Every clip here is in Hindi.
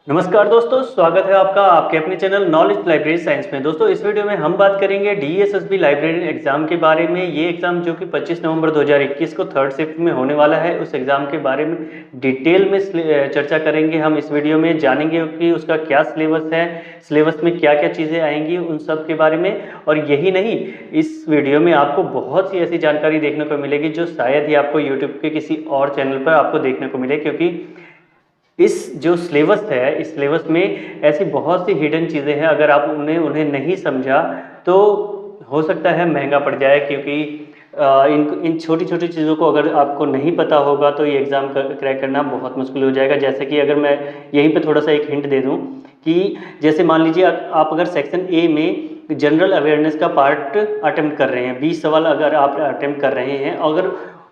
नमस्कार दोस्तों, स्वागत है आपका आपके अपने चैनल नॉलेज लाइब्रेरी साइंस में। दोस्तों, इस वीडियो में हम बात करेंगे डीएसएसबी लाइब्रेरी एग्जाम के बारे में। ये एग्जाम जो कि 25 नवंबर 2021 को थर्ड शिफ्ट में होने वाला है, उस एग्जाम के बारे में डिटेल में चर्चा करेंगे। हम इस वीडियो में जानेंगे कि उसका क्या सिलेबस है, सिलेबस में क्या क्या चीज़ें आएंगी, उन सब के बारे में। और यही नहीं, इस वीडियो में आपको बहुत सी ऐसी जानकारी देखने को मिलेगी जो शायद ही आपको यूट्यूब के किसी और चैनल पर आपको देखने को मिले, क्योंकि इस जो सिलेबस है, इस सिलेबस में ऐसी बहुत सी हिडन चीज़ें हैं। अगर आप उन्हें नहीं समझा तो हो सकता है महंगा पड़ जाए, क्योंकि इन छोटी छोटी चीज़ों को अगर आपको नहीं पता होगा तो ये एग्ज़ाम क्रैक करना बहुत मुश्किल हो जाएगा। जैसे कि अगर मैं यहीं पे थोड़ा सा एक हिंट दे दूं कि जैसे मान लीजिए आप अगर सेक्शन ए में जनरल अवेयरनेस का पार्ट अटेम्प्ट कर रहे हैं, 20 सवाल अगर आप अटेम्प्ट कर रहे हैं, अगर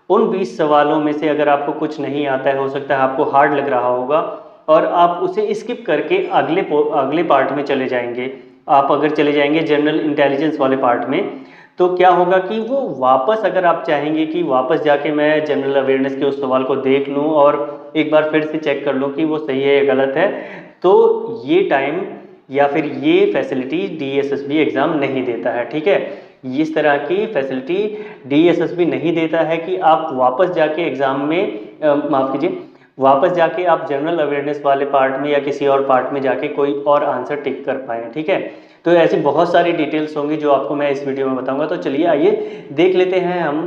उन 20 सवालों में से अगर आपको कुछ नहीं आता है, हो सकता है आपको हार्ड लग रहा होगा और आप उसे स्किप करके अगले पार्ट में चले जाएंगे। आप अगर चले जाएंगे जनरल इंटेलिजेंस वाले पार्ट में, तो क्या होगा कि वो वापस, अगर आप चाहेंगे कि वापस जाके मैं जनरल अवेयरनेस के उस सवाल को देख लूँ और एक बार फिर से चेक कर लूँ कि वो सही है या गलत है, तो ये टाइम या फिर ये फैसिलिटी डीएसएसबी एग्ज़ाम नहीं देता है। ठीक है, इस तरह की फैसिलिटी डीएसएसबी नहीं देता है कि आप वापस जाके एग्ज़ाम में माफ़ कीजिए, वापस जाके आप जनरल अवेयरनेस वाले पार्ट में या किसी और पार्ट में जाके कोई और आंसर टिक कर पाएँ। ठीक है, तो ऐसी बहुत सारी डिटेल्स होंगी जो आपको मैं इस वीडियो में बताऊंगा। तो चलिए आइए देख लेते हैं हम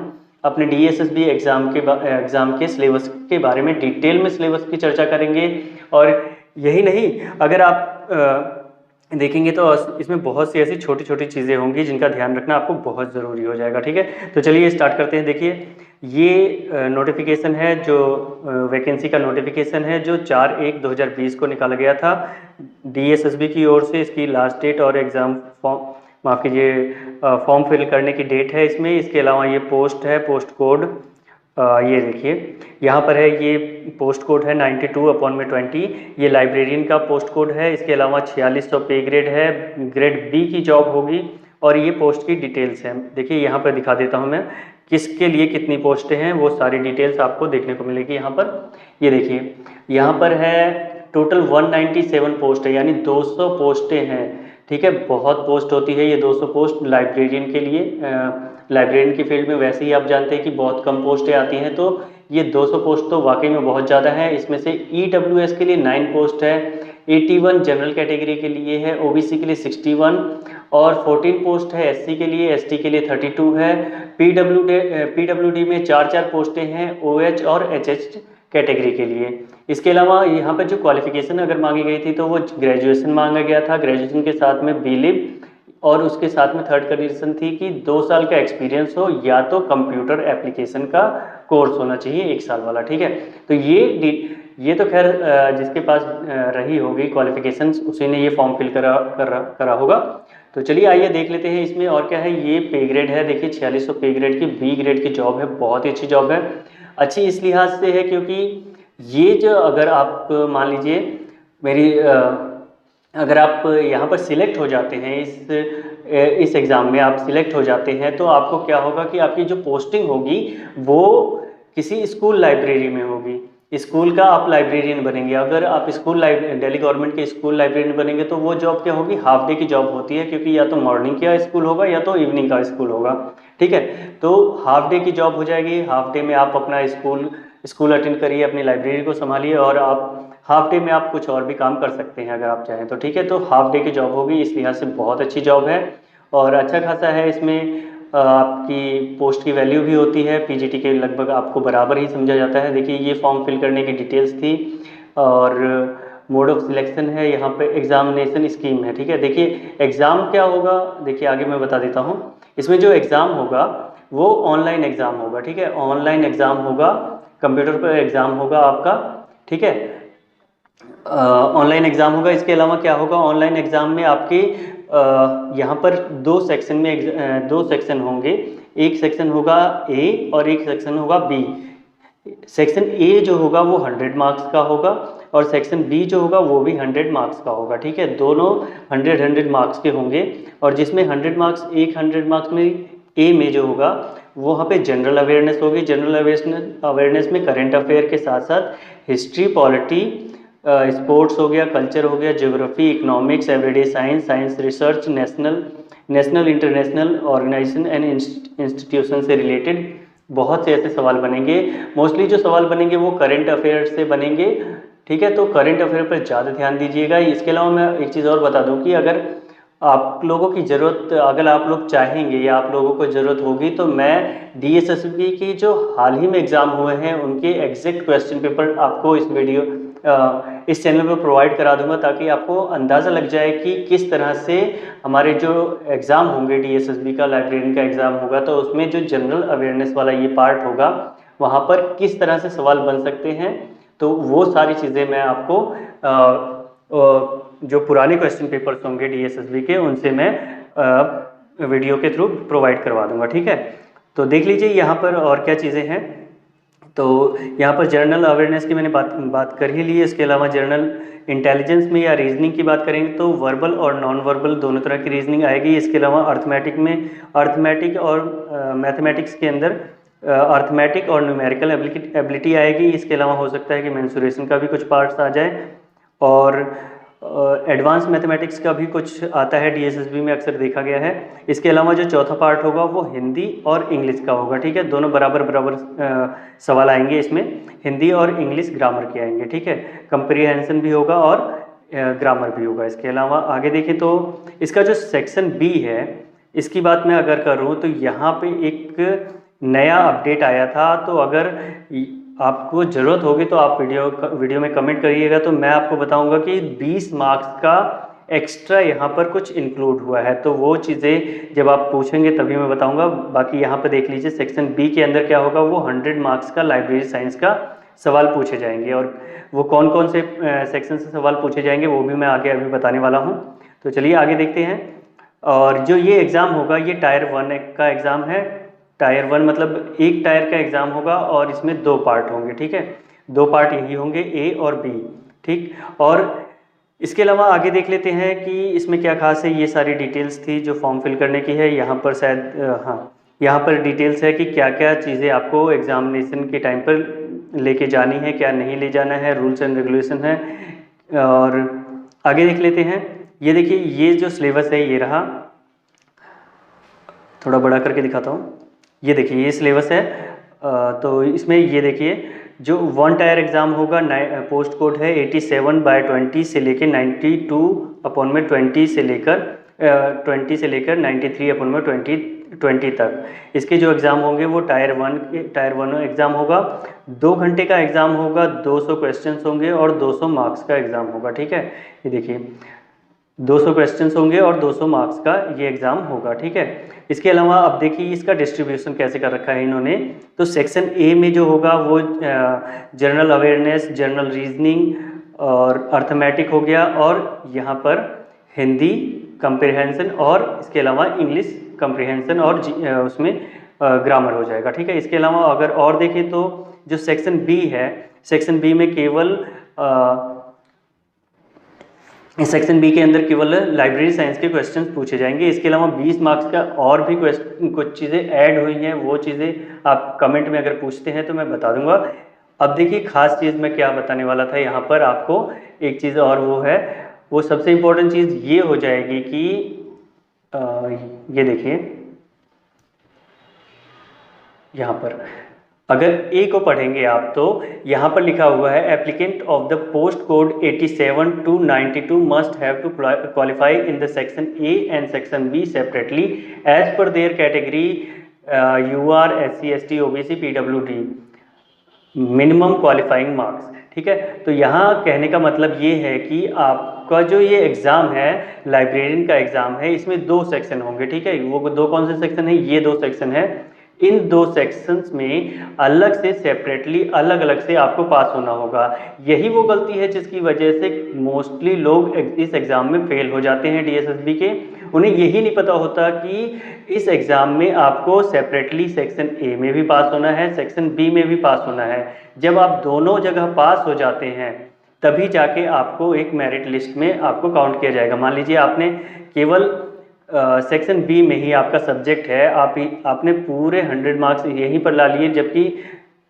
अपने डीएसएसबी एग्ज़ाम के सिलेबस के बारे में। डिटेल में सिलेबस की चर्चा करेंगे। और यही नहीं, अगर आप देखेंगे तो इसमें बहुत सी ऐसी छोटी छोटी चीज़ें होंगी जिनका ध्यान रखना आपको बहुत ज़रूरी हो जाएगा। ठीक है, तो चलिए स्टार्ट करते हैं। देखिए, ये नोटिफिकेशन है, जो वैकेंसी का नोटिफिकेशन है, जो 4/1/2020 को निकाला गया था डीएसएसबी की ओर से। इसकी लास्ट डेट और एग्ज़ाम फॉर्म, माफ़ कीजिए, फॉर्म फिल करने की डेट है इसमें। इसके अलावा ये पोस्ट है, पोस्ट कोड ये देखिए यहाँ पर है, ये पोस्ट कोड है 92/20। ये लाइब्रेरियन का पोस्ट कोड है। इसके अलावा 4600 पे ग्रेड है, ग्रेड बी की जॉब होगी। और ये पोस्ट की डिटेल्स हैं। देखिए यहाँ पर दिखा देता हूँ मैं किसके लिए कितनी पोस्टें हैं, वो सारी डिटेल्स आपको देखने को मिलेगी यहाँ पर। ये देखिए यहाँ पर है टोटल 197 पोस्ट है, यानी 200 पोस्टें हैं। ठीक है, बहुत पोस्ट होती है ये 200 पोस्ट लाइब्रेरियन के लिए। लाइब्रेरियन की फील्ड में वैसे ही आप जानते हैं कि बहुत कम पोस्टें आती हैं, तो ये 200 पोस्ट तो वाकई में बहुत ज़्यादा है। इसमें से ईडब्ल्यूएस के लिए 9 पोस्ट है, 81 जनरल कैटेगरी के लिए है, ओबीसी के लिए 61 और 14 पोस्ट है एससी के लिए, एसटी के लिए 32 है। पीडब्ल्यूडी में 4 पोस्टें हैं ओएच और एचएच कैटेगरी के लिए। इसके अलावा यहाँ पर जो क्वालिफिकेशन अगर मांगी गई थी तो वो ग्रेजुएशन मांगा गया था, ग्रेजुएशन के साथ में बीलिब, और उसके साथ में थर्ड कंडीशन थी कि 2 साल का एक्सपीरियंस हो या तो कंप्यूटर एप्लीकेशन का कोर्स होना चाहिए 1 साल वाला। ठीक है, तो ये तो खैर जिसके पास रही होगी क्वालिफिकेशंस उसी ने ये फॉर्म फिल करा होगा। तो चलिए आइए देख लेते हैं इसमें और क्या है। ये पे ग्रेड है, देखिए 4600 पे ग्रेड की बी ग्रेड की जॉब है, बहुत ही अच्छी जॉब है। अच्छी इस लिहाज से है क्योंकि ये जो, अगर आप मान लीजिए मेरी अगर आप यहाँ पर सिलेक्ट हो जाते हैं, इस एग्ज़ाम में आप सिलेक्ट हो जाते हैं, तो आपको क्या होगा कि आपकी जो पोस्टिंग होगी वो किसी स्कूल लाइब्रेरी में होगी। स्कूल का आप लाइब्रेरियन बनेंगे। अगर आप दिल्ली गवर्नमेंट के स्कूल लाइब्रेरियन बनेंगे तो वो जॉब क्या होगी, हाफ डे की जॉब होती है, क्योंकि या तो मॉर्निंग का स्कूल होगा या तो इवनिंग का स्कूल होगा। ठीक है, तो हाफ डे की जॉब हो जाएगी। हाफ डे में आप अपना स्कूल अटेंड करिए, अपनी लाइब्रेरी को संभालिए, और आप हाफ डे में आप कुछ और भी काम कर सकते हैं अगर आप चाहें तो। ठीक है, तो हाफ डे की जॉब होगी, इस लिहाज से बहुत अच्छी जॉब है और अच्छा खासा है। इसमें आपकी पोस्ट की वैल्यू भी होती है, पीजीटी के लगभग आपको बराबर ही समझा जाता है। देखिए ये फॉर्म फिल करने की डिटेल्स थी और मोड ऑफ सिलेक्शन है, यहाँ पे एग्जामिनेशन स्कीम है। ठीक है, देखिए एग्ज़ाम क्या होगा, देखिए आगे मैं बता देता हूँ। इसमें जो एग्ज़ाम होगा वो ऑनलाइन एग्ज़ाम होगा। ठीक है, ऑनलाइन एग्ज़ाम होगा, कंप्यूटर पर एग्ज़ाम होगा आपका। ठीक है, ऑनलाइन एग्ज़ाम होगा। इसके अलावा क्या होगा, ऑनलाइन एग्ज़ाम में आपके यहाँ पर 2 सेक्शन होंगे। एक सेक्शन होगा ए और एक सेक्शन होगा बी। सेक्शन ए जो होगा वो 100 मार्क्स का होगा और सेक्शन बी जो होगा वो भी 100 मार्क्स का होगा। ठीक है, दोनों 100 मार्क्स के होंगे। और जिसमें 100 मार्क्स में ए में जो होगा वहाँ पे जनरल अवेयरनेस होगी। जनरल अवेयरनेस में करंट अफेयर के साथ साथ हिस्ट्री, पॉलिटी, स्पोर्ट्स हो गया, कल्चर हो गया, geography, economics, everyday science, science research, national international organisation and institution से रिलेटेड बहुत से ऐसे सवाल बनेंगे। मोस्टली जो सवाल बनेंगे वो करंट अफेयर से बनेंगे, ठीक है। तो करंट अफेयर पर ज़्यादा ध्यान दीजिएगा। इसके अलावा मैं एक चीज़ और बता दूं कि अगर आप लोगों की ज़रूरत, अगर आप लोग चाहेंगे या आप लोगों को ज़रूरत होगी तो मैं DSSB की जो हाल ही में एग्ज़ाम हुए हैं उनके एग्जैक्ट क्वेश्चन पेपर आपको इस चैनल पर प्रोवाइड करा दूंगा, ताकि आपको अंदाज़ा लग जाए कि किस तरह से हमारे जो एग्ज़ाम होंगे, DSSB का लाइब्रेरियन का एग्ज़ाम होगा, तो उसमें जो जनरल अवेयरनेस वाला ये पार्ट होगा वहाँ पर किस तरह से सवाल बन सकते हैं। तो वो सारी चीज़ें मैं आपको जो पुराने क्वेश्चन पेपर्स होंगे DSSB के, उनसे मैं वीडियो के थ्रू प्रोवाइड करवा दूंगा, ठीक है। तो देख लीजिए यहाँ पर और क्या चीज़ें हैं। तो यहाँ पर जनरल अवेयरनेस की मैंने बात कर ही ली है। इसके अलावा जनरल इंटेलिजेंस में या रीजनिंग की बात करेंगे तो वर्बल और नॉन वर्बल दोनों तरह की रीजनिंग आएगी। इसके अलावा अर्थमेटिक और मैथमेटिक्स के अंदर अर्थमेटिक और न्यूमेरिकल एबिलिटी आएगी। इसके अलावा हो सकता है कि मेंसुरेशन का भी कुछ पार्ट्स आ जाए, और एडवांस मैथमेटिक्स का भी कुछ आता है, DSSB में अक्सर देखा गया है। इसके अलावा जो चौथा पार्ट होगा वो हिंदी और इंग्लिश का होगा, ठीक है। दोनों बराबर सवाल आएंगे इसमें, हिंदी और इंग्लिश ग्रामर के आएंगे, ठीक है। कंप्रीहेंशन भी होगा और ग्रामर भी होगा। इसके अलावा आगे देखें तो इसका जो सेक्शन B है, इसकी बात मैं अगर करूँ तो यहाँ पे एक नया अपडेट आया था। तो अगर आपको ज़रूरत होगी तो आप वीडियो में कमेंट करिएगा, तो मैं आपको बताऊंगा कि 20 मार्क्स का एक्स्ट्रा यहाँ पर कुछ इंक्लूड हुआ है। तो वो चीज़ें जब आप पूछेंगे तभी मैं बताऊंगा। बाकी यहाँ पर देख लीजिए सेक्शन B के अंदर क्या होगा, वो 100 मार्क्स का लाइब्रेरी साइंस का सवाल पूछे जाएंगे, और वो कौन कौन से सेक्शन से सवाल पूछे जाएंगे वो भी मैं आगे अभी बताने वाला हूँ। तो चलिए आगे देखते हैं। और जो ये एग्ज़ाम होगा ये टायर 1 का एग्ज़ाम है। टायर 1 मतलब एक टायर का एग्ज़ाम होगा और इसमें 2 पार्ट होंगे, ठीक है। 2 पार्ट यही होंगे, A और B, ठीक। और इसके अलावा आगे देख लेते हैं कि इसमें क्या खास है। ये सारी डिटेल्स थी जो फॉर्म फिल करने की है। यहाँ पर शायद हाँ, यहाँ पर डिटेल्स है कि क्या क्या चीज़ें आपको एग्जामिनेशन के टाइम पर लेके जानी है, क्या नहीं ले जाना है, रूल्स एंड रेगुलेशन है। और आगे देख लेते हैं। ये देखिए, ये जो सिलेबस है ये रहा, थोड़ा बड़ा करके दिखाता हूँ। ये देखिए ये सिलेबस है। तो इसमें ये देखिए जो 1 टायर एग्ज़ाम होगा, पोस्ट कोड है 87/20 से लेकर 92/20 से लेकर 20 से लेकर 93/20 तक। इसके जो एग्ज़ाम होंगे वो टायर 1 एग्ज़ाम होगा। 2 घंटे का एग्ज़ाम होगा, 200 क्वेश्चंस होंगे और 200 मार्क्स का एग्ज़ाम होगा, ठीक है। ये देखिए 200 क्वेश्चंस होंगे और 200 मार्क्स का ये एग्ज़ाम होगा, ठीक है। इसके अलावा अब देखिए इसका डिस्ट्रीब्यूशन कैसे कर रखा है इन्होंने। तो सेक्शन A में जो होगा वो जनरल अवेयरनेस, जनरल रीजनिंग और अर्थमेटिक हो गया, और यहाँ पर हिंदी कंप्रीहेंशन और इसके अलावा इंग्लिश कंप्रीहेंशन और उसमें ग्रामर हो जाएगा, ठीक है। इसके अलावा अगर और देखें तो जो सेक्शन B है, सेक्शन B में केवल इस सेक्शन B के अंदर केवल लाइब्रेरी साइंस के क्वेश्चंस पूछे जाएंगे। इसके अलावा 20 मार्क्स का और भी कुछ चीज़ें ऐड हुई हैं, वो चीज़ें आप कमेंट में अगर पूछते हैं तो मैं बता दूंगा। अब देखिए खास चीज़ मैं क्या बताने वाला था यहाँ पर आपको, एक चीज़ और वो है, वो सबसे इम्पोर्टेंट चीज़ ये हो जाएगी कि ये देखिए यहाँ पर अगर A को पढ़ेंगे आप तो यहाँ पर लिखा हुआ है applicant of the post code 87 to 92 must have to qualify in the section A and section B separately as per their category UR SC ST OBC PWD minimum qualifying marks, ठीक है। तो यहाँ कहने का मतलब ये है कि आपका जो ये एग्ज़ाम है लाइब्रेरियन का एग्ज़ाम है, इसमें 2 सेक्शन होंगे, ठीक है। वो 2 कौन से सेक्शन है, ये 2 सेक्शन है। इन 2 सेक्शंस में अलग से सेपरेटली अलग अलग से आपको पास होना होगा। यही वो गलती है जिसकी वजह से मोस्टली लोग इस एग्ज़ाम में फेल हो जाते हैं DSSB के। उन्हें यही नहीं पता होता कि इस एग्ज़ाम में आपको सेपरेटली सेक्शन A में भी पास होना है, सेक्शन B में भी पास होना है। जब आप दोनों जगह पास हो जाते हैं तभी जाके आपको एक मेरिट लिस्ट में आपको काउंट किया जाएगा। मान लीजिए आपने केवल सेक्शन B में ही आपका सब्जेक्ट है, आपने पूरे 100 मार्क्स यहीं पर ला लिए, जबकि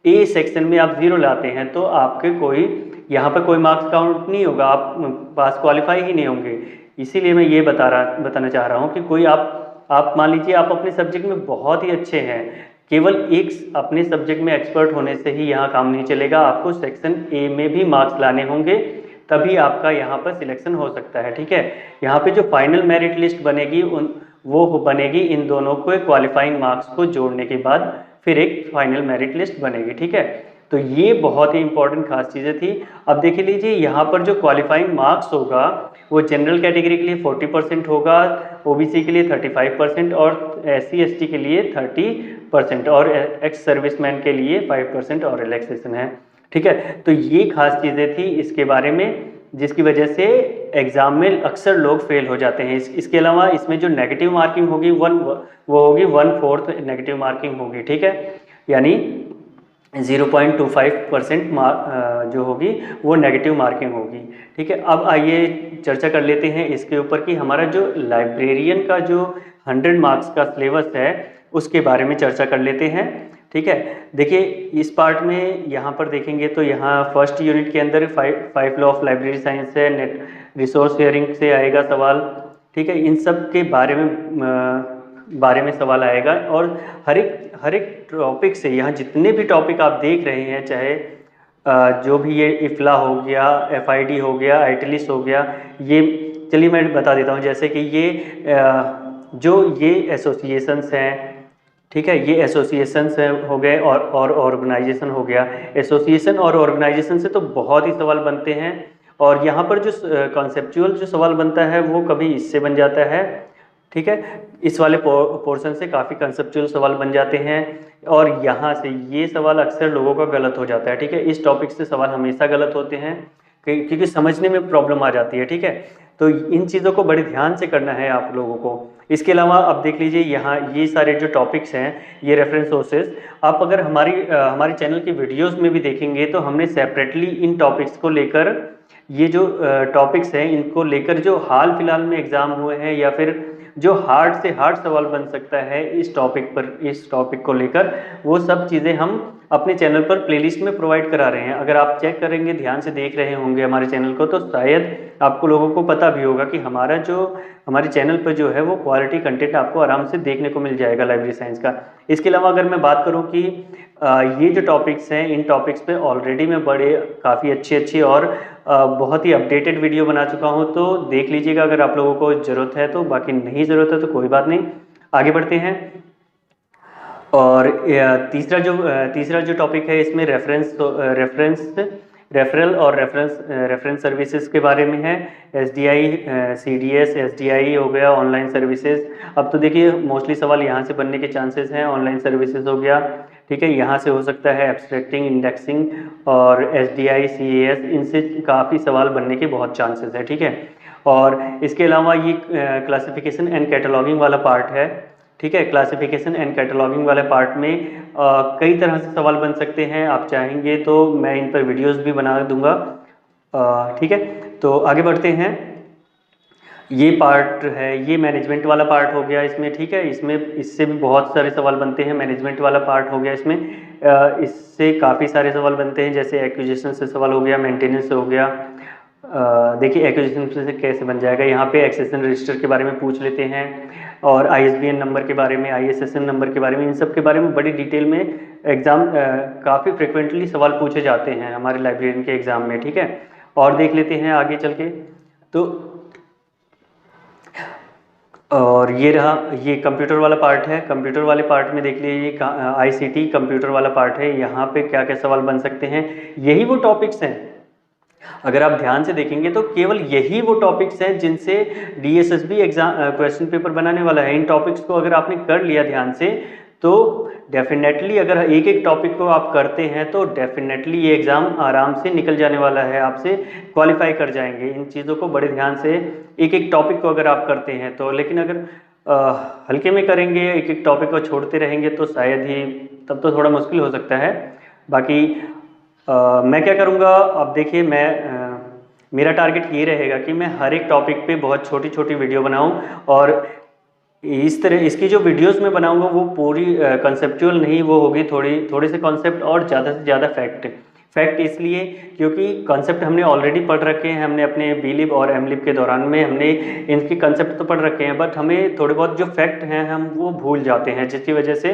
ए सेक्शन में आप 0 लाते हैं तो आपके कोई यहाँ पर कोई मार्क्स काउंट नहीं होगा, आप पास क्वालिफाई ही नहीं होंगे। इसीलिए मैं ये बताना चाह रहा हूँ कि कोई आप मान लीजिए आप अपने सब्जेक्ट में बहुत ही अच्छे हैं, केवल एक अपने सब्जेक्ट में एक्सपर्ट होने से ही यहाँ काम नहीं चलेगा, आपको सेक्शन ए में भी मार्क्स लाने होंगे, तभी आपका यहाँ पर सिलेक्शन हो सकता है। ठीक है, यहाँ पे जो फाइनल मेरिट लिस्ट बनेगी वो बनेगी इन दोनों को क्वालिफाइंग मार्क्स को जोड़ने के बाद फिर एक फाइनल मेरिट लिस्ट बनेगी। ठीक है, तो ये बहुत ही इंपॉर्टेंट खास चीज़ें थी। अब देख लीजिए यहाँ पर जो क्वालिफाइंग मार्क्स होगा वो जनरल कैटेगरी के लिए 40% होगा, ओबीसी के लिए 35% और SC ST के लिए 30% और एक्स सर्विसमैन के लिए 5% और रिलैक्सेशन है। ठीक है, तो ये खास चीज़ें थी इसके बारे में, जिसकी वजह से एग्जाम में अक्सर लोग फेल हो जाते हैं। इसके अलावा इसमें जो नेगेटिव मार्किंग होगी वो होगी 1/4 नेगेटिव मार्किंग होगी। ठीक है, यानी 0.25% जो होगी वो नेगेटिव मार्किंग होगी। ठीक है, अब आइए चर्चा कर लेते हैं इसके ऊपर कि हमारा जो लाइब्रेरियन का जो 100 मार्क्स का सिलेबस है उसके बारे में चर्चा कर लेते हैं। ठीक है, देखिए इस पार्ट में यहाँ पर देखेंगे तो यहाँ फर्स्ट यूनिट के अंदर 5 लॉ ऑफ लाइब्रेरी साइंस है, नेट रिसोर्स शेयरिंग से आएगा सवाल। ठीक है, इन सब के बारे में सवाल आएगा और हर एक टॉपिक से, यहाँ जितने भी टॉपिक आप देख रहे हैं, चाहे जो भी ये इफ्ला हो गया, FID हो गया, आइटलिस हो गया, ये चलिए मैं बता देता हूँ। जैसे कि ये एसोसिएशंस हैं, ठीक है, ये एसोसिएशंस हो गए और ऑर्गेनाइजेशन हो गया। एसोसिएशन और ऑर्गेनाइजेशन से तो बहुत ही सवाल बनते हैं और यहाँ पर जो कॉन्सेप्चुअल जो सवाल बनता है वो कभी इससे बन जाता है। ठीक है, इस वाले पोर्शन से काफ़ी कंसेप्चुअल सवाल बन जाते हैं और यहाँ से ये सवाल अक्सर लोगों का गलत हो जाता है। ठीक है, इस टॉपिक से सवाल हमेशा गलत होते हैं क्योंकि समझने में प्रॉब्लम आ जाती है। ठीक है, तो इन चीज़ों को बड़े ध्यान से करना है आप लोगों को। इसके अलावा अब देख लीजिए यहाँ ये सारे जो टॉपिक्स हैं, ये रेफरेंस सोर्सेज, आप अगर हमारे चैनल की वीडियोस में भी देखेंगे तो हमने सेपरेटली इन टॉपिक्स को लेकर, ये जो टॉपिक्स हैं इनको लेकर जो हाल फिलहाल में एग्ज़ाम हुए हैं या फिर जो हार्ड से हार्ड सवाल बन सकता है इस टॉपिक को लेकर, वो सब चीज़ें हम अपने चैनल पर प्लेलिस्ट में प्रोवाइड करा रहे हैं। अगर आप चेक करेंगे, ध्यान से देख रहे होंगे हमारे चैनल को, तो शायद आपको लोगों को पता भी होगा कि हमारे चैनल पर जो है वो क्वालिटी कंटेंट आपको आराम से देखने को मिल जाएगा लाइब्रेरी साइंस का। इसके अलावा अगर मैं बात करूं कि ये जो टॉपिक्स हैं, इन टॉपिक्स पे ऑलरेडी मैं काफ़ी अच्छी और बहुत ही अपडेटेड वीडियो बना चुका हूं, तो देख लीजिएगा अगर आप लोगों को ज़रूरत है तो। बाकी नहीं ज़रूरत है तो कोई बात नहीं, आगे बढ़ते हैं। और तीसरा जो टॉपिक है इसमें रेफरल और रेफरेंस सर्विसेज के बारे में है। SDI CDS SDI हो गया, ऑनलाइन सर्विसेज। अब तो देखिए मोस्टली सवाल यहाँ से बनने के चांसेस हैं। ऑनलाइन सर्विसेज हो गया, ठीक है, यहाँ से हो सकता है एब्स्ट्रैक्टिंग, इंडेक्सिंग और SDI CAS, इनसे काफ़ी सवाल बनने के बहुत चांसेस है। ठीक है, और इसके अलावा ये क्लासिफिकेशन एंड कैटलॉगिंग वाला पार्ट है। ठीक है, क्लासिफिकेशन एंड कैटलॉगिंग वाले पार्ट में कई तरह से सवाल बन सकते हैं। आप चाहेंगे तो मैं इन पर वीडियोस भी बना दूंगा। ठीक है, तो आगे बढ़ते हैं। ये पार्ट है, ये मैनेजमेंट वाला पार्ट हो गया इसमें। ठीक है, इससे भी बहुत सारे सवाल बनते हैं। मैनेजमेंट वाला पार्ट हो गया इसमें, इससे काफ़ी सारे सवाल बनते हैं, जैसे एक्विजिशन से सवाल हो गया, मेंटेनेंस हो गया। देखिए एक्विजिशन से कैसे बन जाएगा, यहाँ पे एक्सेशन रजिस्टर के बारे में पूछ लेते हैं और ISBN नंबर के बारे में, ISSN नंबर के बारे में, इन सब के बारे में बड़ी डिटेल में एग्ज़ाम काफ़ी फ्रिक्वेंटली सवाल पूछे जाते हैं हमारे लाइब्रेरियन के एग्ज़ाम में। ठीक है, और देख लेते हैं आगे चल के। तो और ये रहा, ये कंप्यूटर वाला पार्ट है। कंप्यूटर वाले पार्ट में देख लीजिए ICT कंप्यूटर वाला पार्ट है। यहाँ पे क्या क्या सवाल बन सकते हैं, यही वो टॉपिक्स हैं, अगर आप ध्यान से देखेंगे तो केवल यही वो टॉपिक्स हैं जिनसे DSSB एग्जाम क्वेश्चन पेपर बनाने वाला है। इन टॉपिक्स को अगर आपने कर लिया ध्यान से तो डेफिनेटली, अगर एक एक टॉपिक को आप करते हैं तो डेफिनेटली ये एग्ज़ाम आराम से निकल जाने वाला है, आपसे क्वालिफाई कर जाएंगे। इन चीज़ों को बड़े ध्यान से, एक एक टॉपिक को अगर आप करते हैं तो। लेकिन अगर हल्के में करेंगे, एक एक टॉपिक को छोड़ते रहेंगे तो शायद ही, तब तो थोड़ा मुश्किल हो सकता है। बाकी मैं क्या करूँगा, अब देखिए मेरा टारगेट ये रहेगा कि मैं हर एक टॉपिक पे बहुत छोटी छोटी वीडियो बनाऊं और इस तरह इसकी जो वीडियोस मैं बनाऊंगा वो पूरी कंसेप्चुअल नहीं वो होगी, थोड़े से कॉन्सेप्ट और ज़्यादा से ज़्यादा फैक्ट इसलिए क्योंकि कॉन्सेप्ट हमने ऑलरेडी पढ़ रखे हैं, हमने अपने बीलिब और एमलिब के दौरान में हमने इनकी कॉन्सेप्ट तो पढ़ रखे हैं, बट हमें थोड़े बहुत जो फैक्ट हैं हम वो भूल जाते हैं, जिसकी वजह से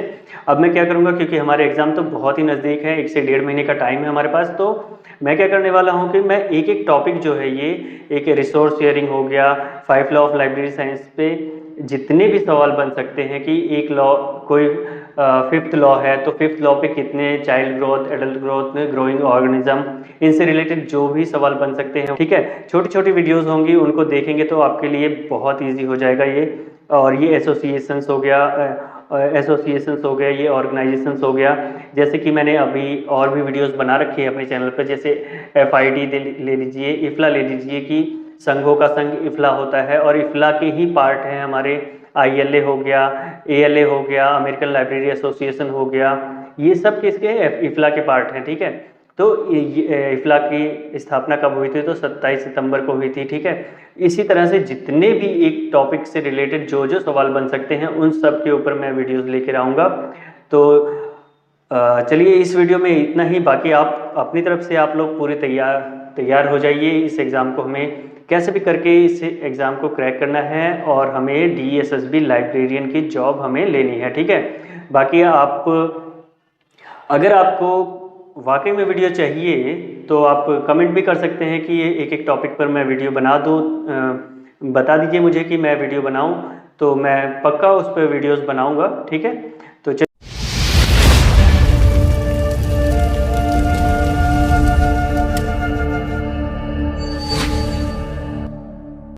अब मैं क्या करूँगा, क्योंकि हमारे एग्ज़ाम तो बहुत ही नज़दीक है, 1 से 1.5 महीने का टाइम है हमारे पास, तो मैं क्या करने वाला हूँ कि मैं एक एक टॉपिक जो है ये एक रिसोर्स शेयरिंग हो गया, 5 लॉ ऑफ लाइब्रेरी साइंस पे जितने भी सवाल बन सकते हैं कि एक लॉ कोई 5th लॉ है तो 5th लॉ पे कितने child growth, adult growth, growing organism, इनसे रिलेटेड जो भी सवाल बन सकते हैं, ठीक है, छोटी छोटी वीडियोस होंगी, उनको देखेंगे तो आपके लिए बहुत इजी हो जाएगा ये। और ये एसोसिएशंस हो गया, ये ऑर्गेनाइजेशंस हो गया, जैसे कि मैंने अभी और भी वीडियोस बना रखी है अपने चैनल पर, जैसे FID ले लीजिए, इफ्ला ले लीजिए कि संघों का संघ इफ्ला होता है और इफ्ला के ही पार्ट हैं हमारे ILA हो गया, ALA हो गया, अमेरिकन लाइब्रेरी एसोसिएशन हो गया, ये सब किसके इफ्ला के पार्ट हैं, ठीक है। तो इफ्ला की स्थापना कब हुई थी, तो 27 सितंबर को हुई थी, ठीक है। इसी तरह से जितने भी एक टॉपिक से रिलेटेड जो जो सवाल बन सकते हैं उन सब के ऊपर मैं वीडियोस लेकर आऊँगा। तो चलिए इस वीडियो में इतना ही, बाकी आप अपनी तरफ से आप लोग पूरे तैयार हो जाइए, इस एग्ज़ाम को हमें कैसे भी करके इस एग्ज़ाम को क्रैक करना है और हमें DSSB लाइब्रेरियन की जॉब हमें लेनी है, ठीक है। बाकी आप अगर आपको वाकई में वीडियो चाहिए तो आप कमेंट भी कर सकते हैं कि ये एक एक टॉपिक पर मैं वीडियो बना दूँ, बता दीजिए मुझे कि मैं वीडियो बनाऊँ, तो मैं पक्का उस पर वीडियोस बनाऊँगा, ठीक है।